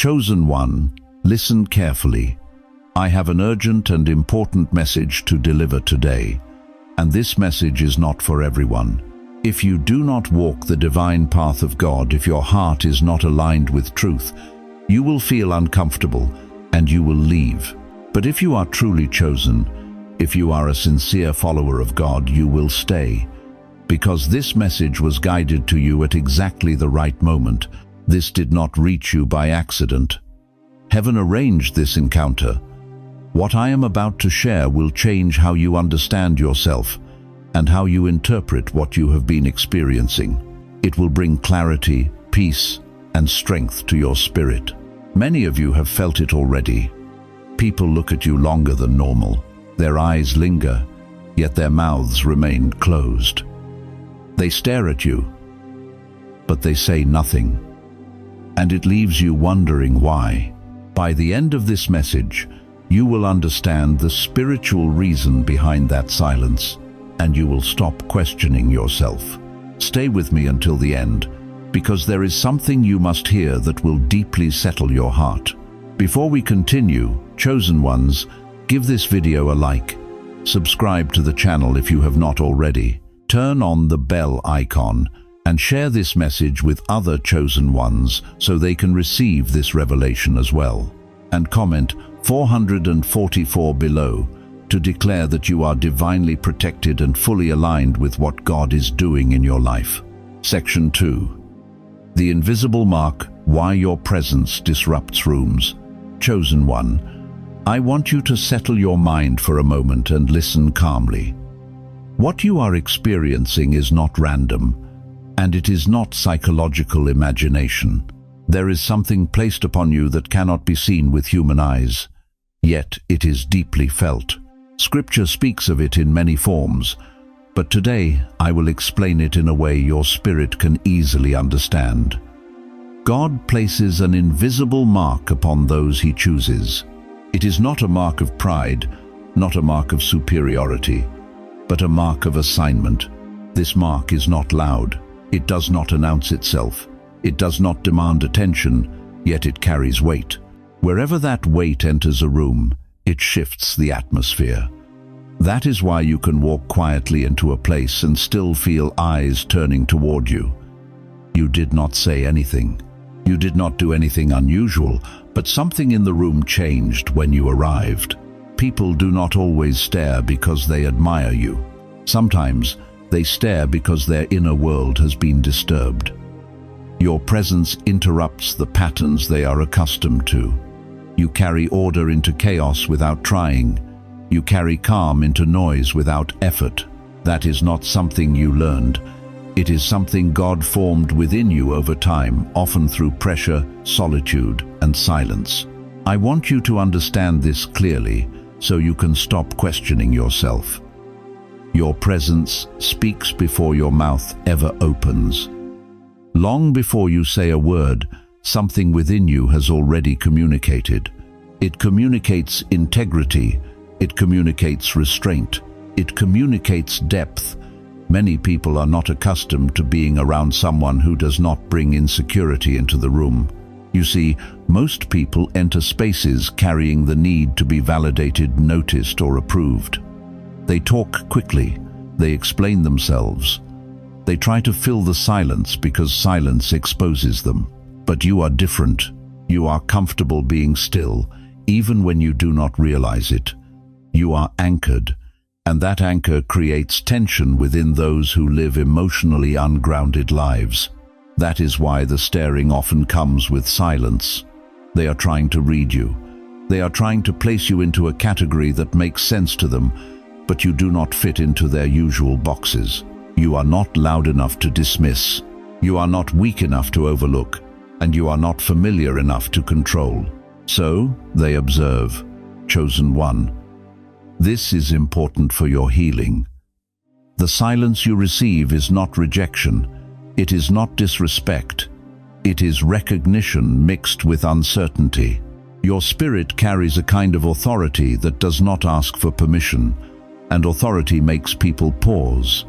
Chosen one, listen carefully. I have an urgent and important message to deliver today, and this message is not for everyone. If you do not walk the divine path of God, if your heart is not aligned with truth, you will feel uncomfortable and you will leave. But if you are truly chosen, if you are a sincere follower of God, you will stay. Because this message was guided to you at exactly the right moment. This did not reach you by accident. Heaven arranged this encounter. What I am about to share will change how you understand yourself and how you interpret what you have been experiencing. It will bring clarity, peace, and strength to your spirit. Many of you have felt it already. People look at you longer than normal. Their eyes linger, yet their mouths remain closed. They stare at you, but they say nothing. And it leaves you wondering why. By the end of this message, you will understand the spiritual reason behind that silence, and you will stop questioning yourself. Stay with me until the end, because there is something you must hear that will deeply settle your heart. Before we continue, chosen ones, give this video a like. Subscribe to the channel if you have not already. Turn on the bell icon and share this message with other chosen ones so they can receive this revelation as well. And comment 444 below to declare that you are divinely protected and fully aligned with what God is doing in your life. Section 2. The invisible mark, why your presence disrupts rooms. Chosen one, I want you to settle your mind for a moment and listen calmly. What you are experiencing is not random, and it is not psychological imagination. There is something placed upon you that cannot be seen with human eyes, yet it is deeply felt. Scripture speaks of it in many forms, but today I will explain it in a way your spirit can easily understand. God places an invisible mark upon those He chooses. It is not a mark of pride, not a mark of superiority, but a mark of assignment. This mark is not loud. It does not announce itself. It does not demand attention, yet it carries weight. Wherever that weight enters a room, it shifts the atmosphere. That is why you can walk quietly into a place and still feel eyes turning toward you. You did not say anything. You did not do anything unusual, but something in the room changed when you arrived. People do not always stare because they admire you. Sometimes they stare because their inner world has been disturbed. Your presence interrupts the patterns they are accustomed to. You carry order into chaos without trying. You carry calm into noise without effort. That is not something you learned. It is something God formed within you over time, often through pressure, solitude, and silence. I want you to understand this clearly so you can stop questioning yourself. Your presence speaks before your mouth ever opens. Long before you say a word, something within you has already communicated. It communicates integrity. It communicates restraint. It communicates depth. Many people are not accustomed to being around someone who does not bring insecurity into the room. You see, most people enter spaces carrying the need to be validated, noticed, or approved. They talk quickly. They explain themselves. They try to fill the silence because silence exposes them. But you are different. You are comfortable being still, even when you do not realize it. You are anchored, and that anchor creates tension within those who live emotionally ungrounded lives. That is why the staring often comes with silence. They are trying to read you. They are trying to place you into a category that makes sense to them, but you do not fit into their usual boxes. You are not loud enough to dismiss. You are not weak enough to overlook, and you are not familiar enough to control. So they observe. Chosen one, this is important for your healing. The silence you receive is not rejection. It is not disrespect. It is recognition mixed with uncertainty. Your spirit carries a kind of authority that does not ask for permission, and authority makes people pause.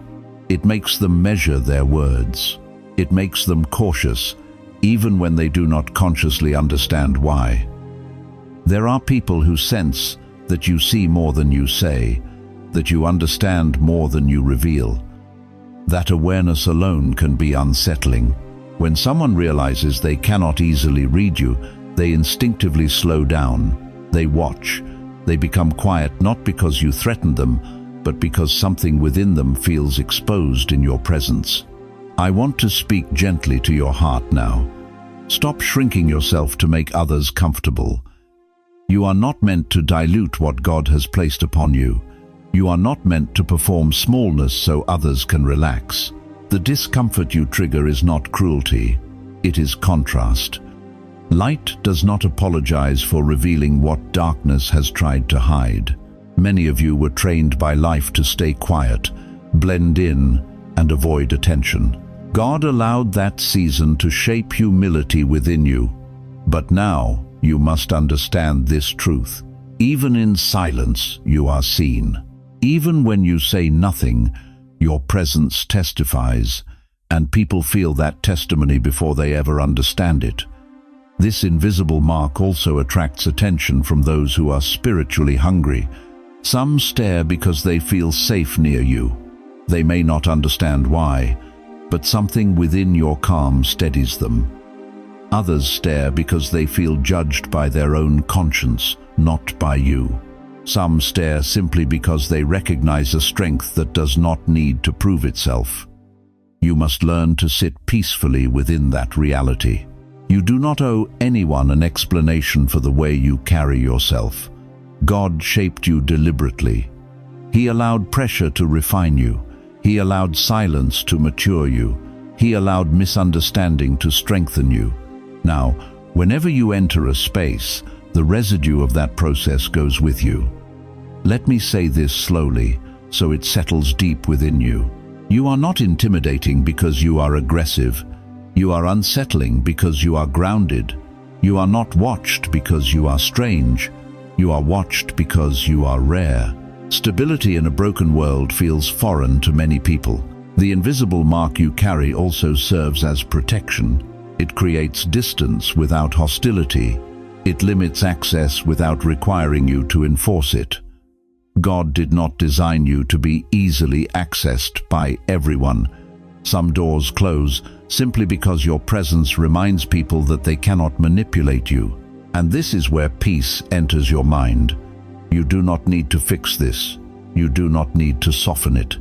It makes them measure their words. It makes them cautious, even when they do not consciously understand why. There are people who sense that you see more than you say, that you understand more than you reveal. That awareness alone can be unsettling. When someone realizes they cannot easily read you, they instinctively slow down. They watch. They become quiet not because you threatened them, but because something within them feels exposed in your presence. I want to speak gently to your heart now. Stop shrinking yourself to make others comfortable. You are not meant to dilute what God has placed upon you. You are not meant to perform smallness so others can relax. The discomfort you trigger is not cruelty. It is contrast. Light does not apologize for revealing what darkness has tried to hide. Many of you were trained by life to stay quiet, blend in, and avoid attention. God allowed that season to shape humility within you. But now, you must understand this truth. Even in silence, you are seen. Even when you say nothing, your presence testifies, and people feel that testimony before they ever understand it. This invisible mark also attracts attention from those who are spiritually hungry. Some stare because they feel safe near you. They may not understand why, but something within your calm steadies them. Others stare because they feel judged by their own conscience, not by you. Some stare simply because they recognize a strength that does not need to prove itself. You must learn to sit peacefully within that reality. You do not owe anyone an explanation for the way you carry yourself. God shaped you deliberately. He allowed pressure to refine you. He allowed silence to mature you. He allowed misunderstanding to strengthen you. Now, whenever you enter a space, the residue of that process goes with you. Let me say this slowly, so it settles deep within you. You are not intimidating because you are aggressive. You are unsettling because you are grounded. You are not watched because you are strange. You are watched because you are rare. Stability in a broken world feels foreign to many people. The invisible mark you carry also serves as protection. It creates distance without hostility. It limits access without requiring you to enforce it. God did not design you to be easily accessed by everyone. Some doors close simply because your presence reminds people that they cannot manipulate you. And this is where peace enters your mind. You do not need to fix this. You do not need to soften it.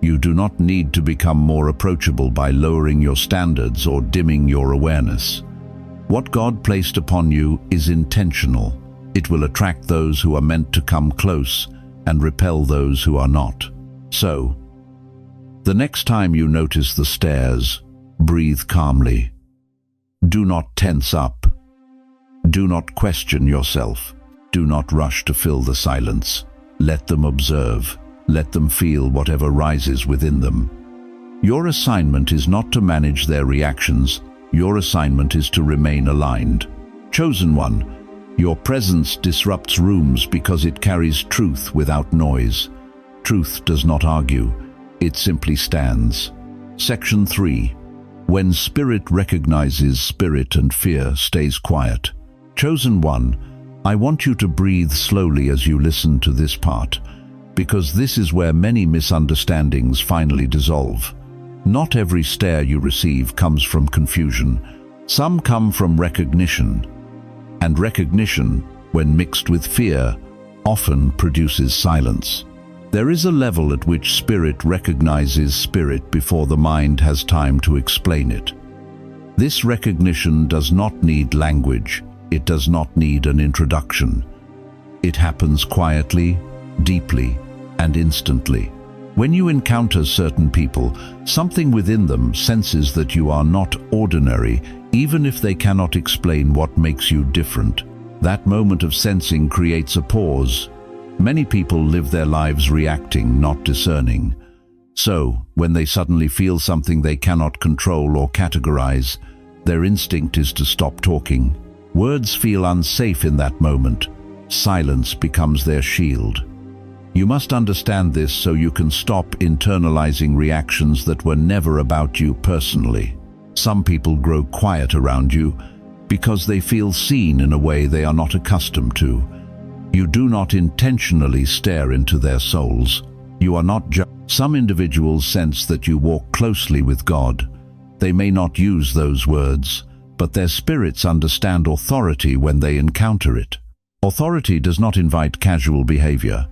You do not need to become more approachable by lowering your standards or dimming your awareness. What God placed upon you is intentional. It will attract those who are meant to come close and repel those who are not. So, the next time you notice the stares, breathe calmly. Do not tense up. Do not question yourself. Do not rush to fill the silence. Let them observe. Let them feel whatever rises within them. Your assignment is not to manage their reactions. Your assignment is to remain aligned. Chosen one, your presence disrupts rooms because it carries truth without noise. Truth does not argue. It simply stands. Section 3. When spirit recognizes spirit and fear stays quiet. Chosen one, I want you to breathe slowly as you listen to this part, because this is where many misunderstandings finally dissolve. Not every stare you receive comes from confusion. Some come from recognition. And recognition, when mixed with fear, often produces silence. There is a level at which spirit recognizes spirit before the mind has time to explain it. This recognition does not need language. It does not need an introduction. It happens quietly, deeply, and instantly. When you encounter certain people, something within them senses that you are not ordinary, even if they cannot explain what makes you different. That moment of sensing creates a pause. Many people live their lives reacting, not discerning. So, when they suddenly feel something they cannot control or categorize, their instinct is to stop talking. Words feel unsafe in that moment. Silence becomes their shield. You must understand this so you can stop internalizing reactions that were never about you personally. Some people grow quiet around you because they feel seen in a way they are not accustomed to. You do not intentionally stare into their souls. You are not just. Some individuals sense that you walk closely with God. They may not use those words, but their spirits understand authority when they encounter it. Authority does not invite casual behavior.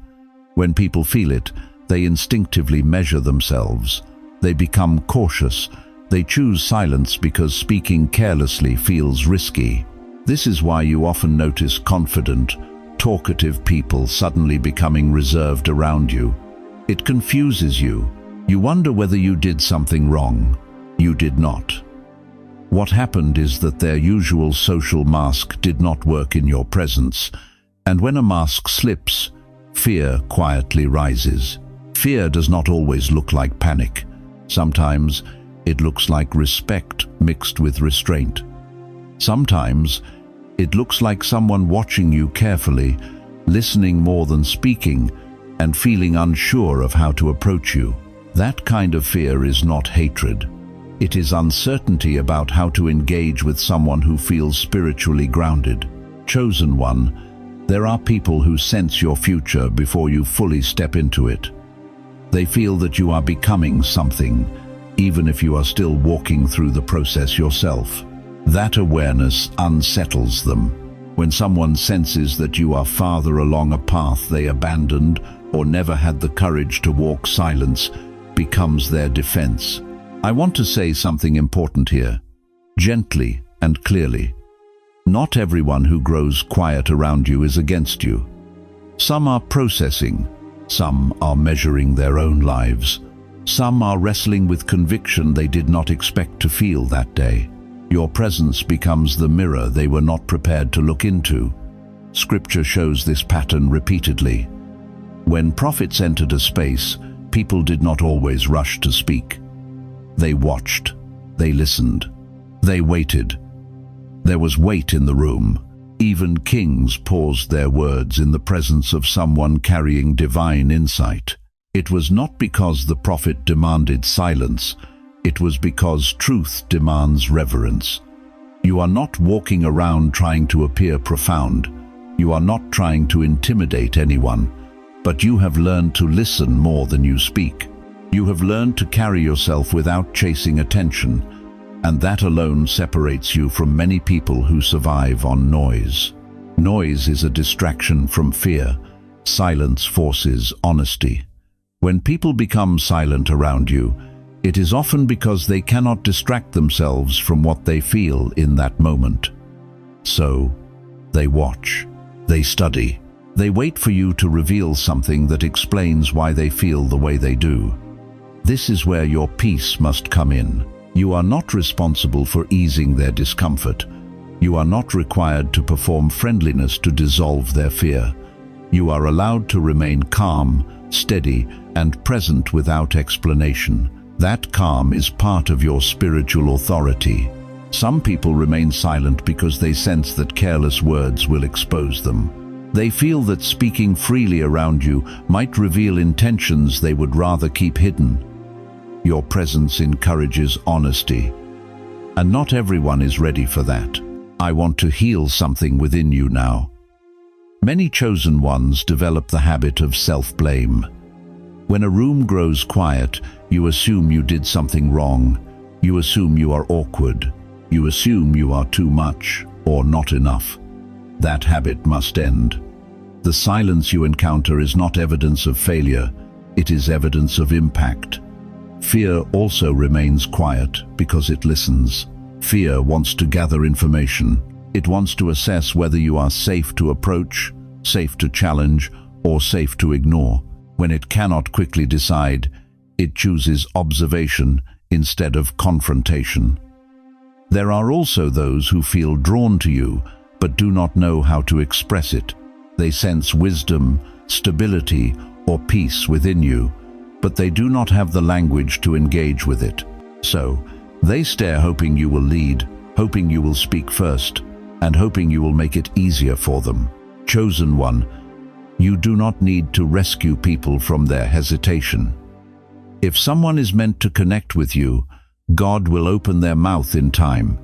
When people feel it, they instinctively measure themselves. They become cautious. They choose silence because speaking carelessly feels risky. This is why you often notice confident, talkative people suddenly becoming reserved around you. It confuses you. You wonder whether you did something wrong. You did not. What happened is that their usual social mask did not work in your presence, and when a mask slips, fear quietly rises. Fear does not always look like panic. Sometimes it looks like respect mixed with restraint. Sometimes it looks like someone watching you carefully, listening more than speaking, and feeling unsure of how to approach you. That kind of fear is not hatred. It is uncertainty about how to engage with someone who feels spiritually grounded. Chosen one, there are people who sense your future before you fully step into it. They feel that you are becoming something, even if you are still walking through the process yourself. That awareness unsettles them. When someone senses that you are farther along a path they abandoned or never had the courage to walk, silence becomes their defense. I want to say something important here, gently and clearly. Not everyone who grows quiet around you is against you. Some are processing, some are measuring their own lives, some are wrestling with conviction they did not expect to feel that day. Your presence becomes the mirror they were not prepared to look into. Scripture shows this pattern repeatedly. When prophets entered a space, people did not always rush to speak. They watched, they listened, they waited. There was weight in the room. Even kings paused their words in the presence of someone carrying divine insight. It was not because the prophet demanded silence. It was because truth demands reverence. You are not walking around trying to appear profound. You are not trying to intimidate anyone, but you have learned to listen more than you speak. You have learned to carry yourself without chasing attention, and that alone separates you from many people who survive on noise. Noise is a distraction from fear. Silence forces honesty. When people become silent around you, it is often because they cannot distract themselves from what they feel in that moment. So, they watch, they study, they wait for you to reveal something that explains why they feel the way they do. This is where your peace must come in. You are not responsible for easing their discomfort. You are not required to perform friendliness to dissolve their fear. You are allowed to remain calm, steady, and present without explanation. That calm is part of your spiritual authority. Some people remain silent because they sense that careless words will expose them. They feel that speaking freely around you might reveal intentions they would rather keep hidden. Your presence encourages honesty, and not everyone is ready for that. I want to heal something within you now. Many chosen ones develop the habit of self-blame. When a room grows quiet, you assume you did something wrong. You assume you are awkward. You assume you are too much or not enough. That habit must end. The silence you encounter is not evidence of failure. It is evidence of impact. Fear also remains quiet because it listens. Fear wants to gather information. It wants to assess whether you are safe to approach, safe to challenge, or safe to ignore. When it cannot quickly decide, it chooses observation instead of confrontation. There are also those who feel drawn to you, but do not know how to express it. They sense wisdom, stability, or peace within you, but they do not have the language to engage with it. So, they stare hoping you will lead, hoping you will speak first, and hoping you will make it easier for them. Chosen one, you do not need to rescue people from their hesitation. If someone is meant to connect with you, God will open their mouth in time.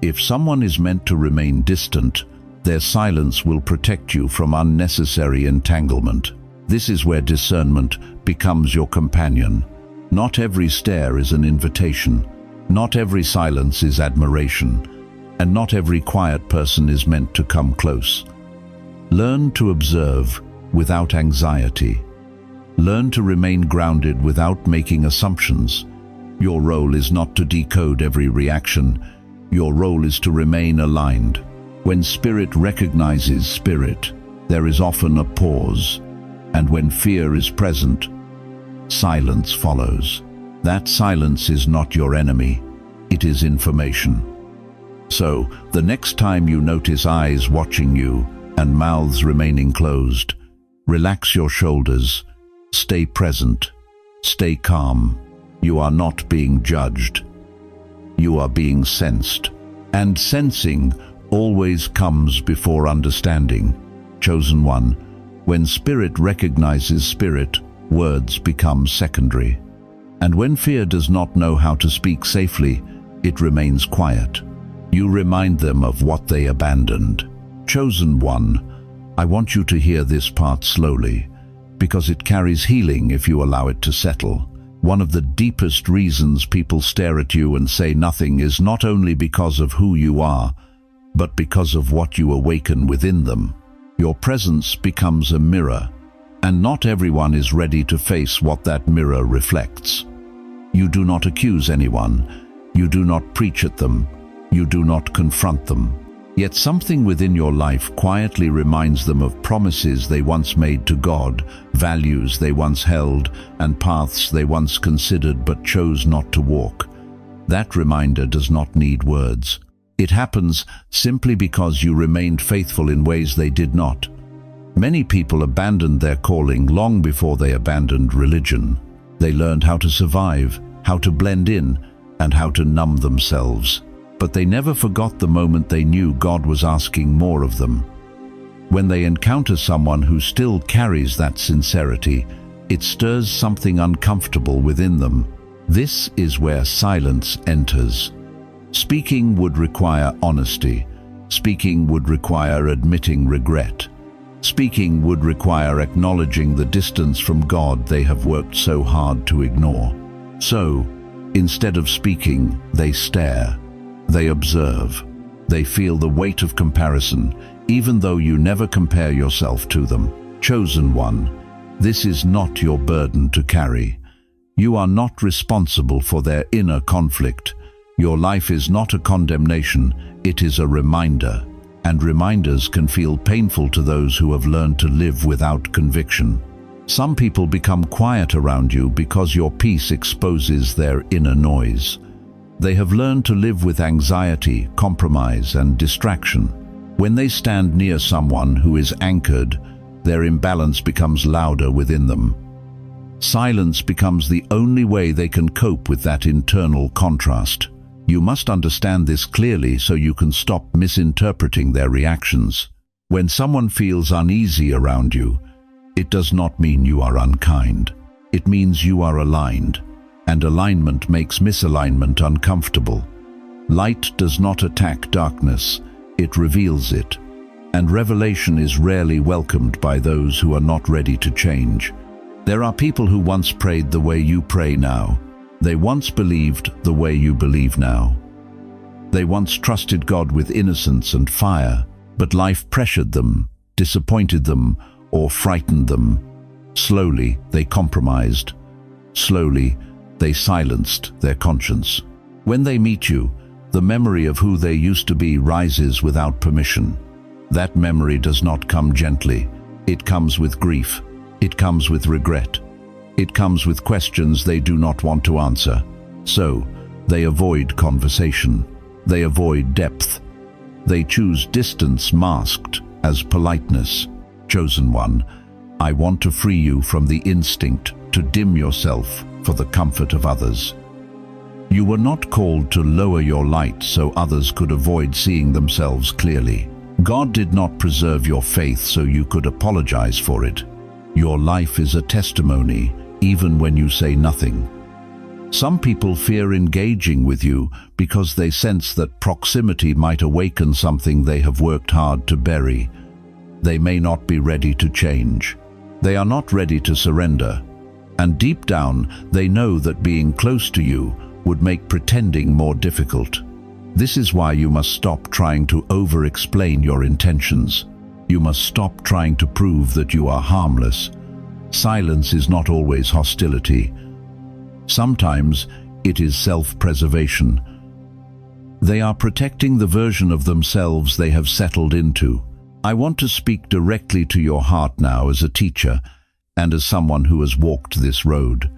If someone is meant to remain distant, their silence will protect you from unnecessary entanglement. This is where discernment becomes your companion. Not every stare is an invitation. Not every silence is admiration. And not every quiet person is meant to come close. Learn to observe without anxiety. Learn to remain grounded without making assumptions. Your role is not to decode every reaction. Your role is to remain aligned. When spirit recognizes spirit, there is often a pause. And when fear is present, silence follows. That silence is not your enemy. It is information. So, the next time you notice eyes watching you and mouths remaining closed, relax your shoulders, stay present, stay calm. You are not being judged. You are being sensed. And sensing always comes before understanding. Chosen one, when spirit recognizes spirit, words become secondary. And when fear does not know how to speak safely, it remains quiet. You remind them of what they abandoned. Chosen one, I want you to hear this part slowly, because it carries healing if you allow it to settle. One of the deepest reasons people stare at you and say nothing is not only because of who you are, but because of what you awaken within them. Your presence becomes a mirror, and not everyone is ready to face what that mirror reflects. You do not accuse anyone. You do not preach at them. You do not confront them. Yet something within your life quietly reminds them of promises they once made to God, values they once held, and paths they once considered but chose not to walk. That reminder does not need words. It happens simply because you remained faithful in ways they did not. Many people abandoned their calling long before they abandoned religion. They learned how to survive, how to blend in, and how to numb themselves. But they never forgot the moment they knew God was asking more of them. When they encounter someone who still carries that sincerity, it stirs something uncomfortable within them. This is where silence enters. Speaking would require honesty. Speaking would require admitting regret. Speaking would require acknowledging the distance from God they have worked so hard to ignore. So, instead of speaking, they stare. They observe. They feel the weight of comparison, even though you never compare yourself to them. Chosen one, this is not your burden to carry. You are not responsible for their inner conflict. Your life is not a condemnation, it is a reminder. And reminders can feel painful to those who have learned to live without conviction. Some people become quiet around you because your peace exposes their inner noise. They have learned to live with anxiety, compromise, and distraction. When they stand near someone who is anchored, their imbalance becomes louder within them. Silence becomes the only way they can cope with that internal contrast. You must understand this clearly so you can stop misinterpreting their reactions. When someone feels uneasy around you, it does not mean you are unkind. It means you are aligned. And alignment makes misalignment uncomfortable. Light does not attack darkness, it reveals it. And revelation is rarely welcomed by those who are not ready to change. There are people who once prayed the way you pray now. They once believed the way you believe now. They once trusted God with innocence and fire, but life pressured them, disappointed them, or frightened them. Slowly, they compromised. Slowly, they silenced their conscience. When they meet you, the memory of who they used to be rises without permission. That memory does not come gently. It comes with grief. It comes with regret. It comes with questions they do not want to answer. So, they avoid conversation. They avoid depth. They choose distance masked as politeness. Chosen one, I want to free you from the instinct to dim yourself for the comfort of others. You were not called to lower your light so others could avoid seeing themselves clearly. God did not preserve your faith so you could apologize for it. Your life is a testimony, even when you say nothing. Some people fear engaging with you because they sense that proximity might awaken something they have worked hard to bury. They may not be ready to change. They are not ready to surrender. And deep down, they know that being close to you would make pretending more difficult. This is why you must stop trying to over-explain your intentions. You must stop trying to prove that you are harmless. Silence is not always hostility. Sometimes it is self-preservation. They are protecting the version of themselves they have settled into. I want to speak directly to your heart now as a teacher and as someone who has walked this road.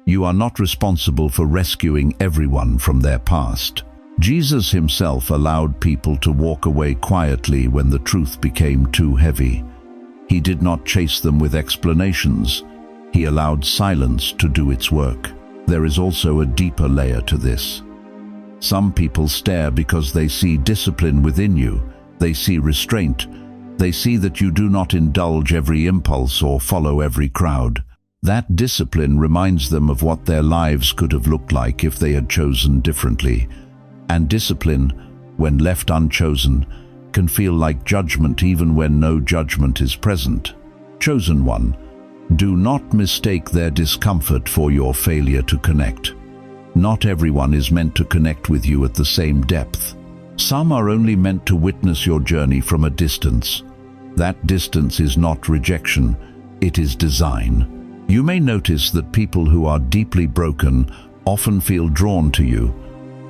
You are not responsible for rescuing everyone from their past. Jesus himself allowed people to walk away quietly when the truth became too heavy. He did not chase them with explanations. He allowed silence to do its work. There is also a deeper layer to this. Some people stare because they see discipline within you. They see restraint. They see that you do not indulge every impulse or follow every crowd. That discipline reminds them of what their lives could have looked like if they had chosen differently. And discipline, when left unchosen, can feel like judgment even when no judgment is present. Chosen one, do not mistake their discomfort for your failure to connect. Not everyone is meant to connect with you at the same depth. Some are only meant to witness your journey from a distance. That distance is not rejection, it is design. You may notice that people who are deeply broken often feel drawn to you,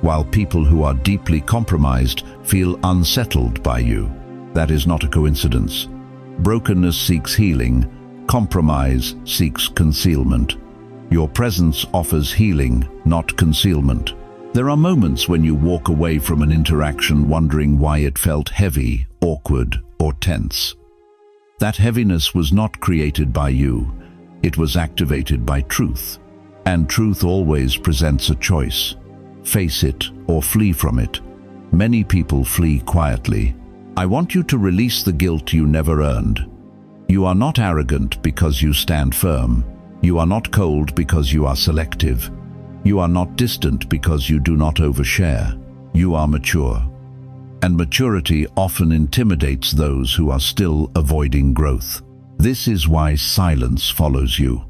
while people who are deeply compromised feel unsettled by you. That is not a coincidence. Brokenness seeks healing, compromise seeks concealment. Your presence offers healing, not concealment. There are moments when you walk away from an interaction wondering why it felt heavy, awkward, or tense. That heaviness was not created by you. It was activated by truth. And truth always presents a choice. Face it or flee from it. Many people flee quietly. I want you to release the guilt you never earned. You are not arrogant because you stand firm. You are not cold because you are selective. You are not distant because you do not overshare. You are mature. And maturity often intimidates those who are still avoiding growth. This is why silence follows you.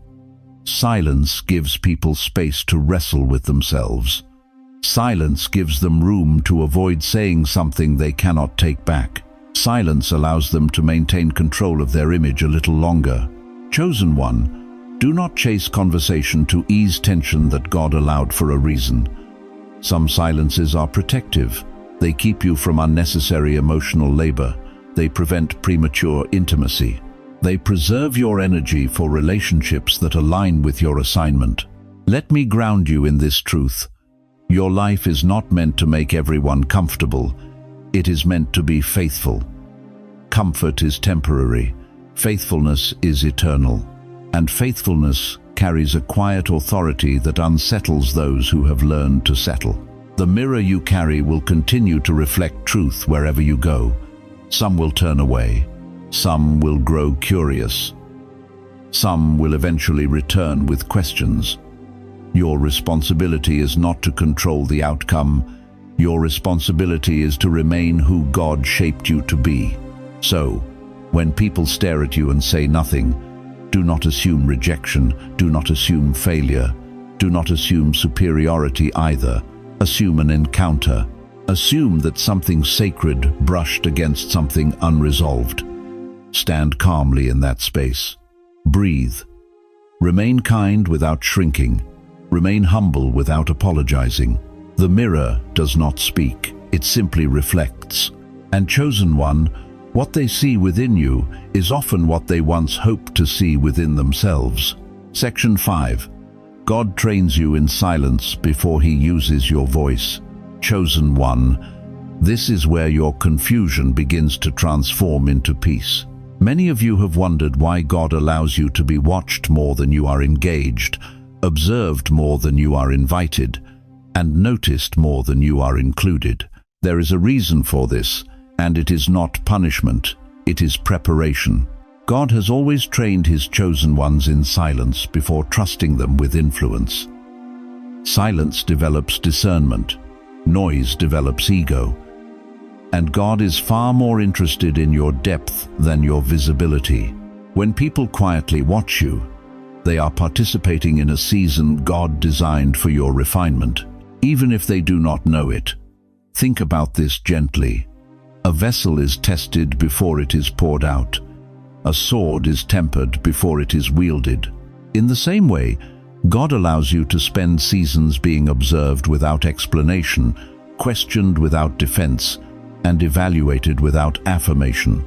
Silence gives people space to wrestle with themselves. Silence gives them room to avoid saying something they cannot take back. Silence allows them to maintain control of their image a little longer. Chosen one, do not chase conversation to ease tension that God allowed for a reason. Some silences are protective. They keep you from unnecessary emotional labor. They prevent premature intimacy. They preserve your energy for relationships that align with your assignment. Let me ground you in this truth. Your life is not meant to make everyone comfortable. It is meant to be faithful. Comfort is temporary. Faithfulness is eternal. And faithfulness carries a quiet authority that unsettles those who have learned to settle. The mirror you carry will continue to reflect truth wherever you go. Some will turn away. Some will grow curious. Some will eventually return with questions. Your responsibility is not to control the outcome. Your responsibility is to remain who God shaped you to be. So, when people stare at you and say nothing, do not assume rejection, do not assume failure, do not assume superiority either. Assume an encounter. Assume that something sacred brushed against something unresolved. Stand calmly in that space. Breathe. Remain kind without shrinking. Remain humble without apologizing. The mirror does not speak, it simply reflects. And chosen one, what they see within you is often what they once hoped to see within themselves. Section 5. God trains you in silence before he uses your voice. Chosen one, this is where your confusion begins to transform into peace. Many of you have wondered why God allows you to be watched more than you are engaged, observed more than you are invited, and noticed more than you are included. There is a reason for this, and it is not punishment, it is preparation. God has always trained his chosen ones in silence before trusting them with influence. Silence develops discernment. Noise develops ego. And God is far more interested in your depth than your visibility. When people quietly watch you, they are participating in a season God designed for your refinement, even if they do not know it. Think about this gently. A vessel is tested before it is poured out. A sword is tempered before it is wielded. In the same way, God allows you to spend seasons being observed without explanation, questioned without defense, and evaluated without affirmation.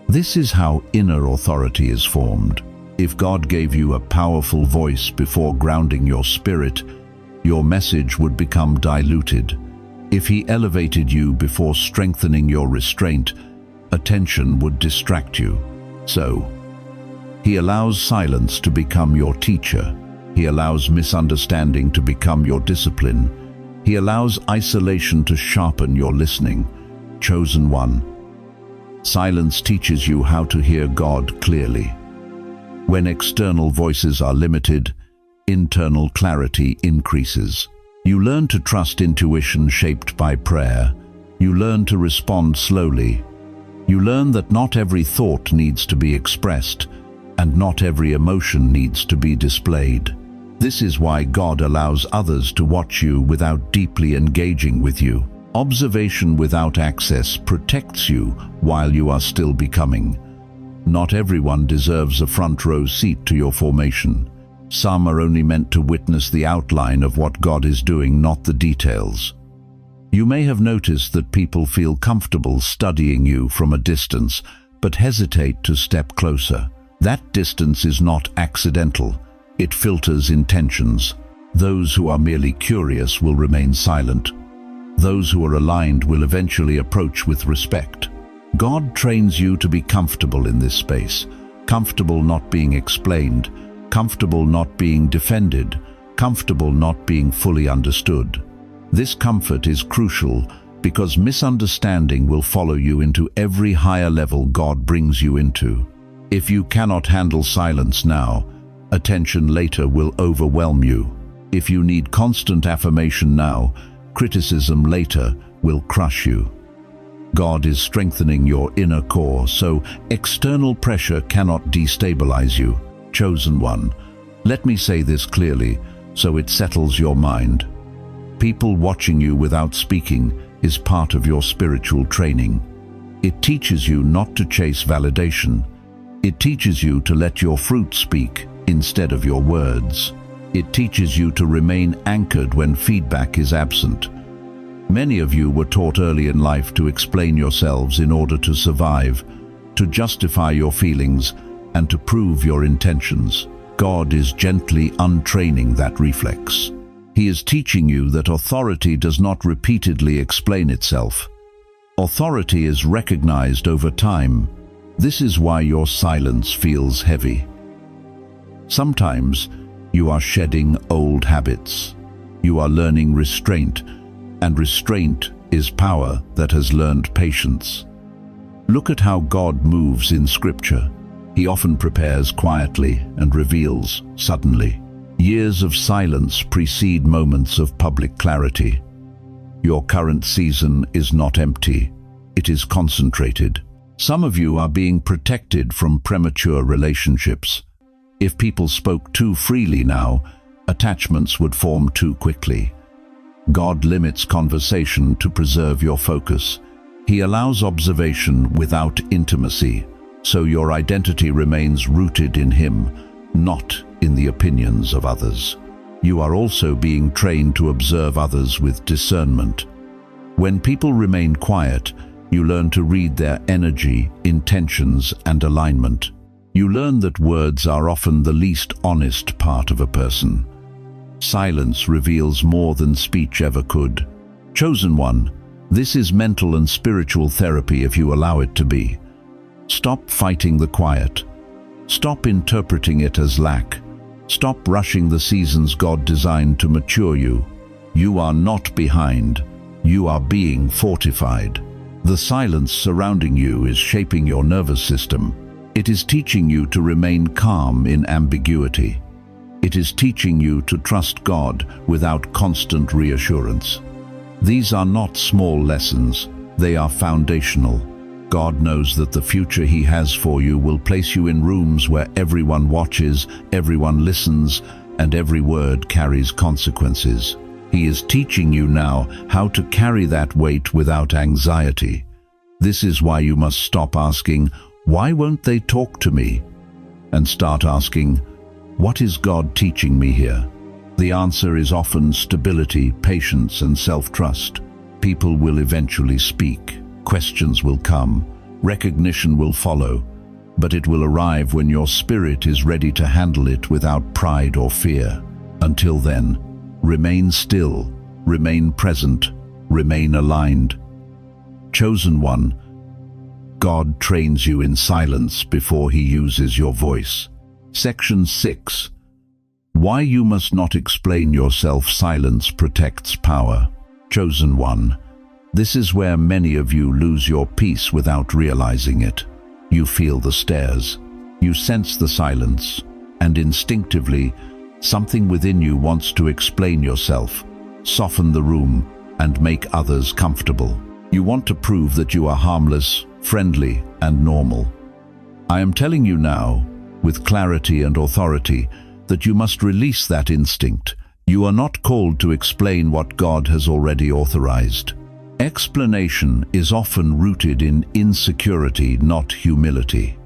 This is how inner authority is formed. If God gave you a powerful voice before grounding your spirit, your message would become diluted. If He elevated you before strengthening your restraint, attention would distract you. So, He allows silence to become your teacher. He allows misunderstanding to become your discipline. He allows isolation to sharpen your listening. Chosen one. Silence teaches you how to hear God clearly. When external voices are limited, internal clarity increases. You learn to trust intuition shaped by prayer. You learn to respond slowly. You learn that not every thought needs to be expressed, and not every emotion needs to be displayed. This is why God allows others to watch you without deeply engaging with you. Observation without access protects you while you are still becoming. Not everyone deserves a front row seat to your formation. Some are only meant to witness the outline of what God is doing, not the details. You may have noticed that people feel comfortable studying you from a distance, but hesitate to step closer. That distance is not accidental. It filters intentions. Those who are merely curious will remain silent. Those who are aligned will eventually approach with respect. God trains you to be comfortable in this space, comfortable not being explained, comfortable not being defended, comfortable not being fully understood. This comfort is crucial because misunderstanding will follow you into every higher level God brings you into. If you cannot handle silence now, attention later will overwhelm you. If you need constant affirmation now, criticism later will crush you. God is strengthening your inner core, so external pressure cannot destabilize you. Chosen one, let me say this clearly, so it settles your mind. People watching you without speaking is part of your spiritual training. It teaches you not to chase validation. It teaches you to let your fruit speak instead of your words. It teaches you to remain anchored when feedback is absent. Many of you were taught early in life to explain yourselves in order to survive, to justify your feelings, and to prove your intentions. God is gently untraining that reflex. He is teaching you that authority does not repeatedly explain itself. Authority is recognized over time. This is why your silence feels heavy. Sometimes you are shedding old habits. You are learning restraint, and restraint is power that has learned patience. Look at how God moves in Scripture. He often prepares quietly and reveals suddenly. Years of silence precede moments of public clarity. Your current season is not empty. It is concentrated. Some of you are being protected from premature relationships. If people spoke too freely now, attachments would form too quickly. God limits conversation to preserve your focus. He allows observation without intimacy, so your identity remains rooted in Him, not in the opinions of others. You are also being trained to observe others with discernment. When people remain quiet, you learn to read their energy, intentions, and alignment. You learn that words are often the least honest part of a person. Silence reveals more than speech ever could. Chosen one, this is mental and spiritual therapy if you allow it to be. Stop fighting the quiet. Stop interpreting it as lack. Stop rushing the seasons God designed to mature you. You are not behind. You are being fortified. The silence surrounding you is shaping your nervous system. It is teaching you to remain calm in ambiguity. It is teaching you to trust God without constant reassurance. These are not small lessons, they are foundational. God knows that the future He has for you will place you in rooms where everyone watches, everyone listens, and every word carries consequences. He is teaching you now how to carry that weight without anxiety. This is why you must stop asking, "Why won't they talk to me?" and start asking, "What is God teaching me here?" The answer is often stability, patience, and self-trust. People will eventually speak. Questions will come. Recognition will follow. But it will arrive when your spirit is ready to handle it without pride or fear. Until then, remain still, remain present, remain aligned. Chosen one, God trains you in silence before He uses your voice. Section 6. Why you must not explain yourself. Silence protects power. Chosen one, this is where many of you lose your peace without realizing it. You feel the stares, you sense the silence, and instinctively, something within you wants to explain yourself, soften the room, and make others comfortable. You want to prove that you are harmless, friendly, and normal. I am telling you now, with clarity and authority, that you must release that instinct. You are not called to explain what God has already authorized. Explanation is often rooted in insecurity, not humility.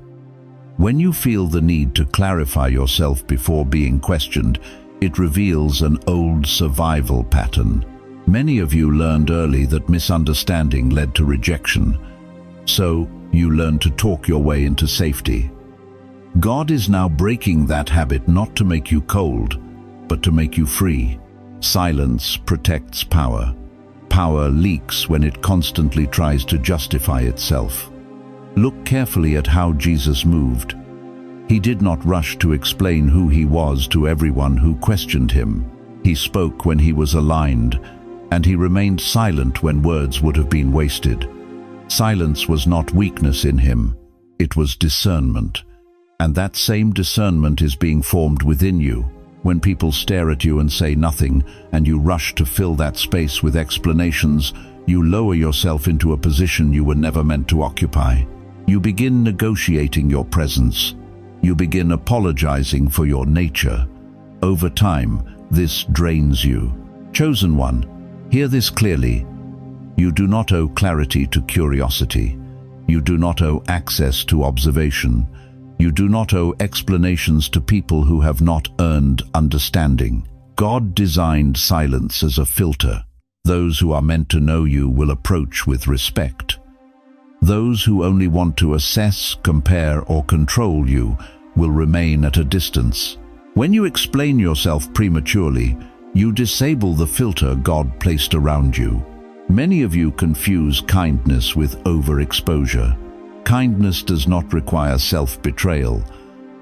When you feel the need to clarify yourself before being questioned, it reveals an old survival pattern. Many of you learned early that misunderstanding led to rejection, so you learned to talk your way into safety. God is now breaking that habit, not to make you cold, but to make you free. Silence protects power. Power leaks when it constantly tries to justify itself. Look carefully at how Jesus moved. He did not rush to explain who He was to everyone who questioned Him. He spoke when He was aligned, and He remained silent when words would have been wasted. Silence was not weakness in Him, it was discernment. And that same discernment is being formed within you. When people stare at you and say nothing, and you rush to fill that space with explanations, you lower yourself into a position you were never meant to occupy. You begin negotiating your presence. You begin apologizing for your nature. Over time, this drains you. Chosen one, hear this clearly. You do not owe clarity to curiosity. You do not owe access to observation. You do not owe explanations to people who have not earned understanding. God designed silence as a filter. Those who are meant to know you will approach with respect. Those who only want to assess, compare, or control you will remain at a distance. When you explain yourself prematurely, you disable the filter God placed around you. Many of you confuse kindness with overexposure. Kindness does not require self-betrayal.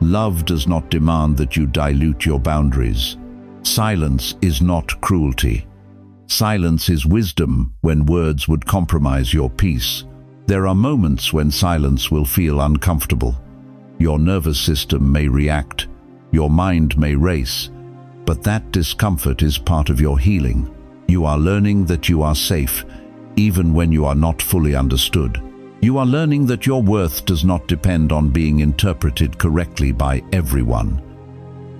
Love does not demand that you dilute your boundaries. Silence is not cruelty. Silence is wisdom when words would compromise your peace. There are moments when silence will feel uncomfortable. Your nervous system may react, your mind may race, but that discomfort is part of your healing. You are learning that you are safe, even when you are not fully understood. You are learning that your worth does not depend on being interpreted correctly by everyone.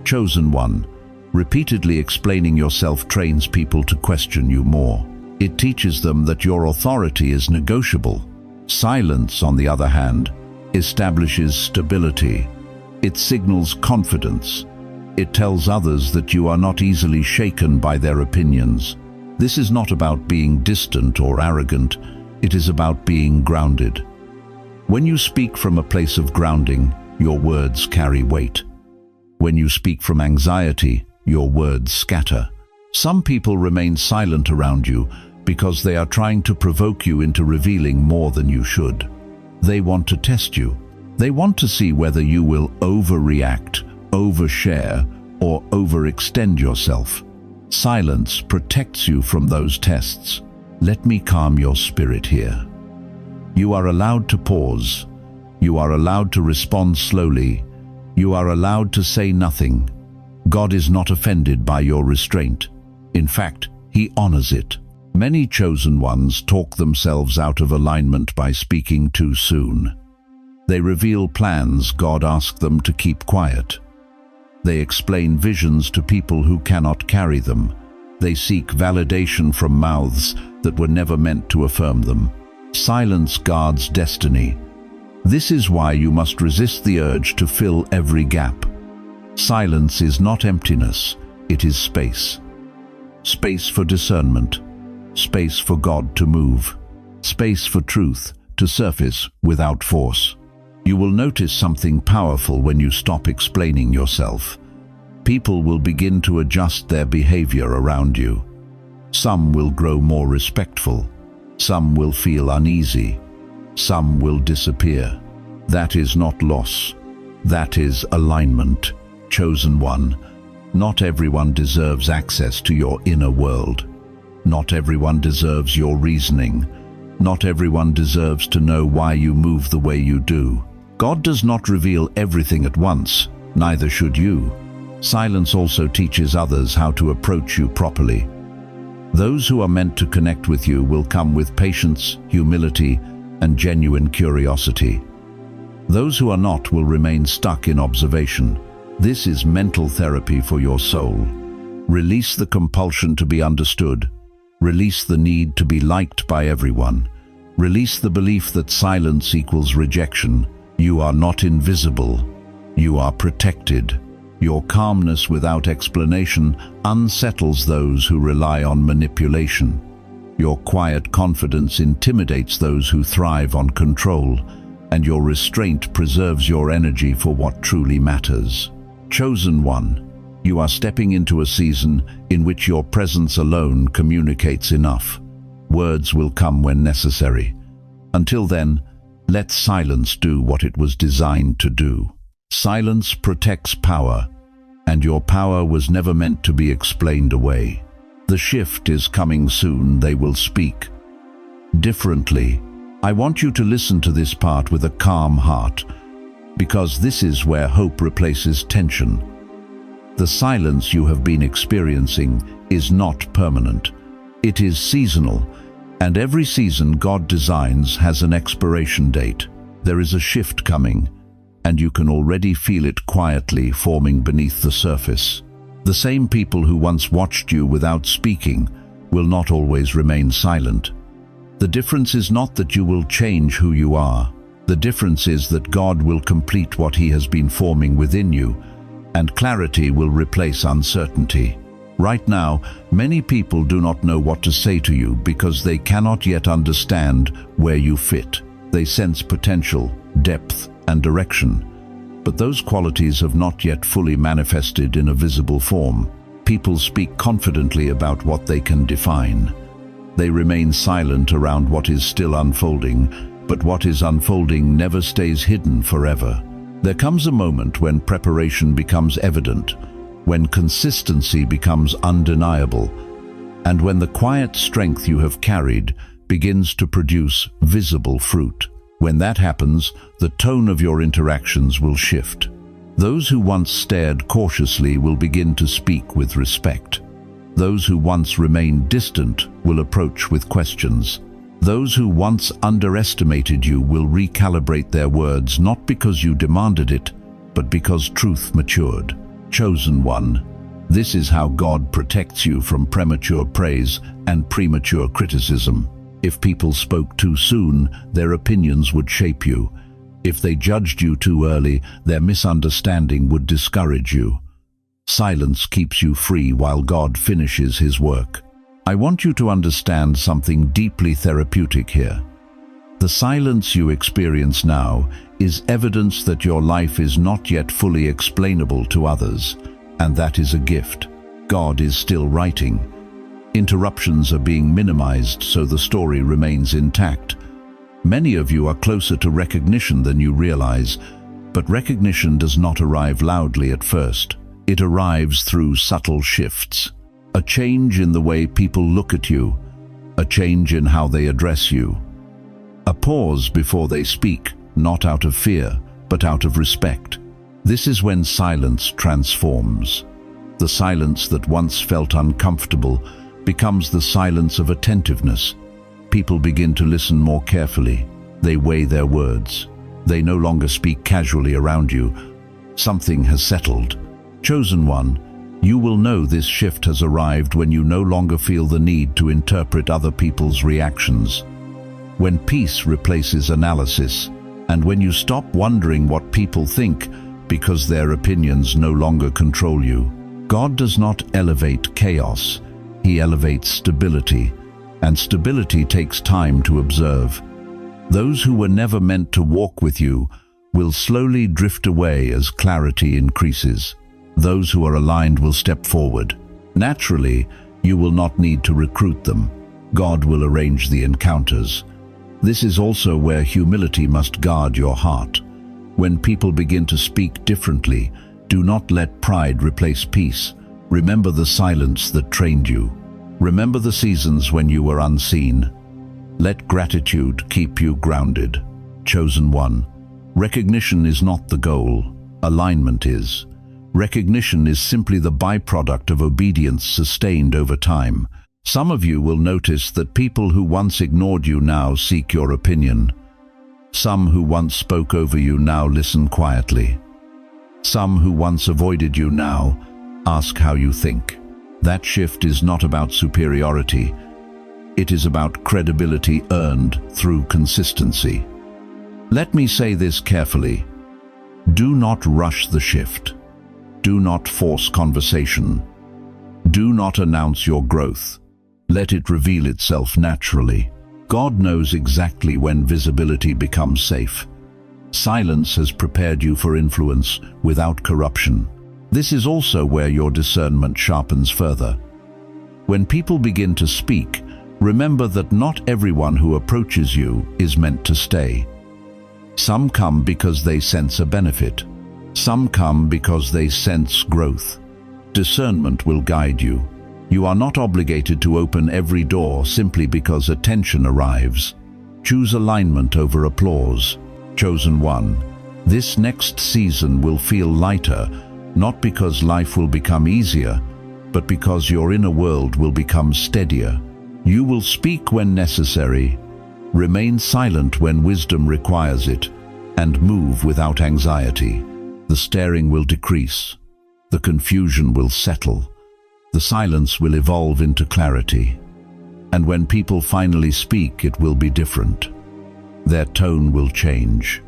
Chosen one, repeatedly explaining yourself trains people to question you more. It teaches them that your authority is negotiable. Silence, on the other hand, establishes stability. It signals confidence. It tells others that you are not easily shaken by their opinions. This is not about being distant or arrogant. It is about being grounded. When you speak from a place of grounding, your words carry weight. When you speak from anxiety, your words scatter. Some people remain silent around you because they are trying to provoke you into revealing more than you should. They want to test you. They want to see whether you will overreact, overshare, or overextend yourself. Silence protects you from those tests. Let me calm your spirit here. You are allowed to pause. You are allowed to respond slowly. You are allowed to say nothing. God is not offended by your restraint. In fact, He honors it. Many chosen ones talk themselves out of alignment by speaking too soon. They reveal plans God asked them to keep quiet. They explain visions to people who cannot carry them. They seek validation from mouths that were never meant to affirm them. Silence guards destiny. This is why you must resist the urge to fill every gap. Silence is not emptiness, it is space. Space for discernment. Space for God to move. Space for truth to surface without force. You will notice something powerful when you stop explaining yourself. People will begin to adjust their behavior around you. Some will grow more respectful. Some will feel uneasy. Some will disappear. That is not loss. That is alignment. Chosen one, not everyone deserves access to your inner world. Not everyone deserves your reasoning. Not everyone deserves to know why you move the way you do. God does not reveal everything at once, neither should you. Silence also teaches others how to approach you properly. Those who are meant to connect with you will come with patience, humility, and genuine curiosity. Those who are not will remain stuck in observation. This is mental therapy for your soul. Release the compulsion to be understood. Release the need to be liked by everyone. Release the belief that silence equals rejection. You are not invisible. You are protected. Your calmness without explanation unsettles those who rely on manipulation. Your quiet confidence intimidates those who thrive on control, and your restraint preserves your energy for what truly matters. Chosen one, you are stepping into a season in which your presence alone communicates enough. Words will come when necessary. Until then, let silence do what it was designed to do. Silence protects power, and your power was never meant to be explained away. The shift is coming soon. They will speak differently. I want you to listen to this part with a calm heart, because this is where hope replaces tension. The silence you have been experiencing is not permanent. It is seasonal, and every season God designs has an expiration date. There is a shift coming, and you can already feel it quietly forming beneath the surface. The same people who once watched you without speaking will not always remain silent. The difference is not that you will change who you are. The difference is that God will complete what He has been forming within you, and clarity will replace uncertainty. Right now, many people do not know what to say to you because they cannot yet understand where you fit. They sense potential, depth, and direction, but those qualities have not yet fully manifested in a visible form. People speak confidently about what they can define. They remain silent around what is still unfolding, but what is unfolding never stays hidden forever. There comes a moment when preparation becomes evident, when consistency becomes undeniable, and when the quiet strength you have carried begins to produce visible fruit. When that happens, the tone of your interactions will shift. Those who once stared cautiously will begin to speak with respect. Those who once remained distant will approach with questions. Those who once underestimated you will recalibrate their words, not because you demanded it, but because truth matured. Chosen one, this is how God protects you from premature praise and premature criticism. If people spoke too soon, their opinions would shape you. If they judged you too early, their misunderstanding would discourage you. Silence keeps you free while God finishes His work. I want you to understand something deeply therapeutic here. The silence you experience now is evidence that your life is not yet fully explainable to others, and that is a gift. God is still writing. Interruptions are being minimized so the story remains intact. Many of you are closer to recognition than you realize, but recognition does not arrive loudly at first. It arrives through subtle shifts. A change in the way people look at you, a change in how they address you. A pause before they speak, not out of fear, but out of respect. This is when silence transforms. The silence that once felt uncomfortable becomes the silence of attentiveness. People begin to listen more carefully. They weigh their words. They no longer speak casually around you. Something has settled. Chosen one, you will know this shift has arrived when you no longer feel the need to interpret other people's reactions. When peace replaces analysis, and when you stop wondering what people think because their opinions no longer control you. God does not elevate chaos. He elevates stability, and stability takes time to observe. Those who were never meant to walk with you will slowly drift away as clarity increases. Those who are aligned will step forward. Naturally, you will not need to recruit them. God will arrange the encounters. This is also where humility must guard your heart. When people begin to speak differently, do not let pride replace peace. Remember the silence that trained you. Remember the seasons when you were unseen. Let gratitude keep you grounded. Chosen one, recognition is not the goal. Alignment is. Recognition is simply the byproduct of obedience sustained over time. Some of you will notice that people who once ignored you now seek your opinion. Some who once spoke over you now listen quietly. Some who once avoided you now ask how you think. That shift is not about superiority. It is about credibility earned through consistency. Let me say this carefully. Do not rush the shift. Do not force conversation. Do not announce your growth. Let it reveal itself naturally. God knows exactly when visibility becomes safe. Silence has prepared you for influence without corruption. This is also where your discernment sharpens further. When people begin to speak, remember that not everyone who approaches you is meant to stay. Some come because they sense a benefit. Some come because they sense growth. Discernment will guide you. You are not obligated to open every door simply because attention arrives. Choose alignment over applause. Chosen one, this next season will feel lighter, not because life will become easier, but because your inner world will become steadier. You will speak when necessary, remain silent when wisdom requires it, and move without anxiety. The staring will decrease. The confusion will settle. The silence will evolve into clarity. And when people finally speak, it will be different. Their tone will change.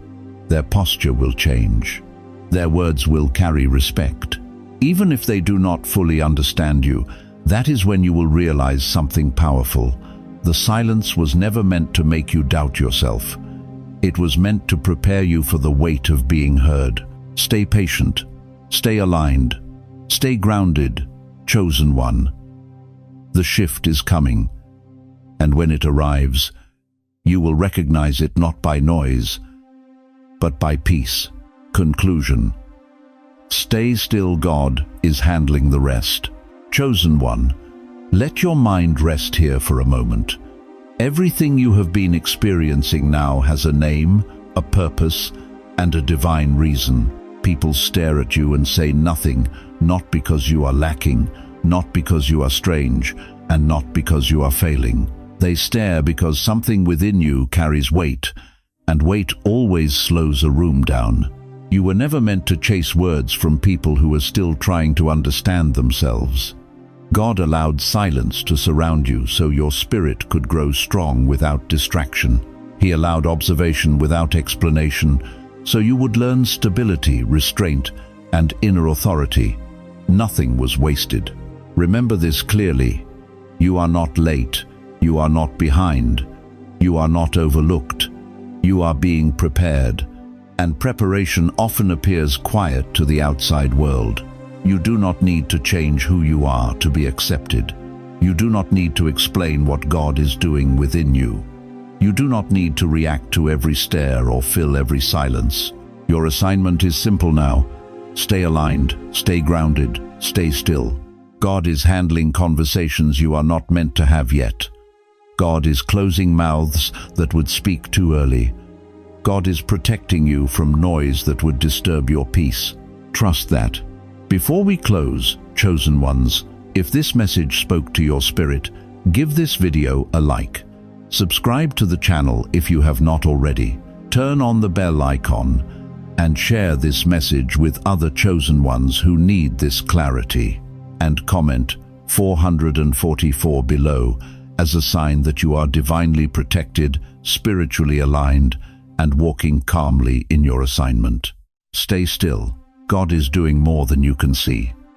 Their posture will change. Their words will carry respect. Even if they do not fully understand you, that is when you will realize something powerful. The silence was never meant to make you doubt yourself. It was meant to prepare you for the weight of being heard. Stay patient. Stay aligned. Stay grounded. Chosen one. The shift is coming, and when it arrives, you will recognize it not by noise, but by peace. Conclusion. Stay still. God is handling the rest. Chosen one, let your mind rest here for a moment. Everything you have been experiencing now has a name, a purpose, and a divine reason. People stare at you and say nothing, not because you are lacking, not because you are strange, and not because you are failing. They stare because something within you carries weight, and weight always slows a room down. You were never meant to chase words from people who are still trying to understand themselves. God allowed silence to surround you so your spirit could grow strong without distraction. He allowed observation without explanation so you would learn stability, restraint, and inner authority. Nothing was wasted. Remember this clearly. You are not late. You are not behind. You are not overlooked. You are being prepared. And preparation often appears quiet to the outside world. You do not need to change who you are to be accepted. You do not need to explain what God is doing within you. You do not need to react to every stare or fill every silence. Your assignment is simple now. Stay aligned, stay grounded, stay still. God is handling conversations you are not meant to have yet. God is closing mouths that would speak too early. God is protecting you from noise that would disturb your peace. Trust that. Before we close, chosen ones, if this message spoke to your spirit, give this video a like. Subscribe to the channel if you have not already. Turn on the bell icon and share this message with other chosen ones who need this clarity. And comment 444 below as a sign that you are divinely protected, spiritually aligned, and walking calmly in your assignment. Stay still. God is doing more than you can see.